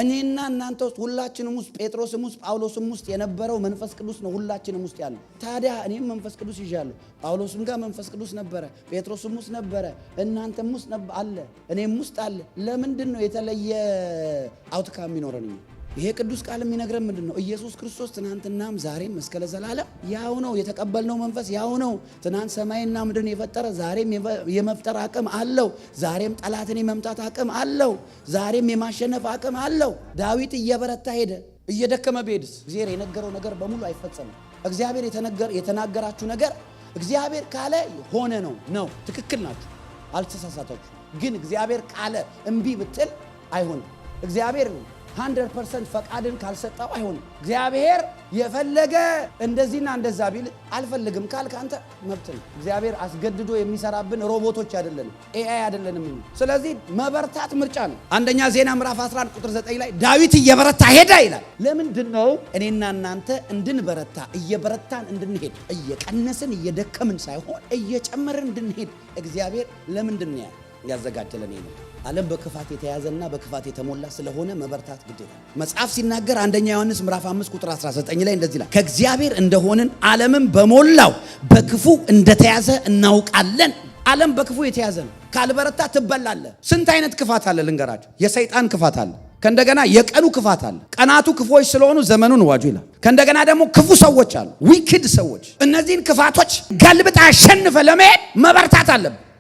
እኔና እናንተ ውስጥ ሁላችንም ውስጥ ጴጥሮስም ውስጥ ጳውሎስም ውስጥ የነበረው መንፈስ ቅዱስ ነው ሁላችንም ውስጥ ያለው። ታዲያ እኔም መንፈስ ቅዱስ ይዣለሁ። ጳውሎስም ጋር መንፈስ ቅዱስ ነበረ፣ ጴጥሮስም ውስጥ ነበረ፣ እናንተም ውስጥ አለ፣ እኔም ውስጥ አለ። ለምንድን ነው የተለየ አውትካም የሚኖረን? ይሄ ቅዱስ ቃል የሚነግረን ምንድን ነው? ኢየሱስ ክርስቶስ ትናንትናም ዛሬም እስከ ለዘላለም ያው ነው። የተቀበልነው መንፈስ ያው ነው። ትናንት ሰማይና ምድርን የፈጠረ ዛሬም የመፍጠር አቅም አለው። ዛሬም ጠላትን የመምታት አቅም አለው። ዛሬም የማሸነፍ አቅም አለው። ዳዊት እየበረታ ሄደ። እየደከመ ቢሄድስ እግዚአብሔር የነገረው ነገር በሙሉ አይፈጸምም። እግዚአብሔር የተናገራችሁ ነገር እግዚአብሔር ካለ ሆነ ነው። ትክክል ናችሁ፣ አልተሳሳታችሁ። ግን እግዚአብሔር ካለ እምቢ ብትል አይሆንም። እግዚአብሔር 100% ፈቃድን ካልሰጠው አይሆንም። እግዚአብሔር የፈለገ እንደዚህና እንደዛ ቢል አልፈልግም ካልክ አንተ መብት ነው። እግዚአብሔር አስገድዶ የሚሰራብን ሮቦቶች አይደለንም፣ ኤአይ አይደለንም። ስለዚህ መበርታት ምርጫ ነው። አንደኛ ዜና ምዕራፍ 11 ቁጥር 9 ላይ ዳዊት እየበረታ ሄደ ይላል። ለምንድን ነው እኔና እናንተ እንድንበረታ እየበረታን እንድንሄድ እየቀነስን እየደከምን ሳይሆን እየጨመርን እንድንሄድ እግዚአብሔር ለምንድን ነው ያዘጋጀለን? ይሄ ዓለም በክፋት የተያዘና በክፋት የተሞላ ስለሆነ መበርታት ግዴታ። መጽሐፍ ሲናገር አንደኛ ዮሐንስ ምዕራፍ 5 ቁጥር 19 ላይ እንደዚህ ይላል፣ ከእግዚአብሔር እንደሆንን ዓለምም በሞላው በክፉ እንደተያዘ እናውቃለን። ዓለም በክፉ የተያዘ ነው። ካልበረታ ትበላለህ። ስንት አይነት ክፋት አለ ልንገራችሁ። የሰይጣን ክፋት አለ። ከእንደገና የቀኑ ክፋት አለ። ቀናቱ ክፎች ስለሆኑ ዘመኑን ዋጁ ይላል። ከእንደገና ደግሞ ክፉ ሰዎች አሉ፣ ዊክድ ሰዎች። እነዚህን ክፋቶች ገልብጣ አሸንፈ ለመሄድ መበርታት አለብህ።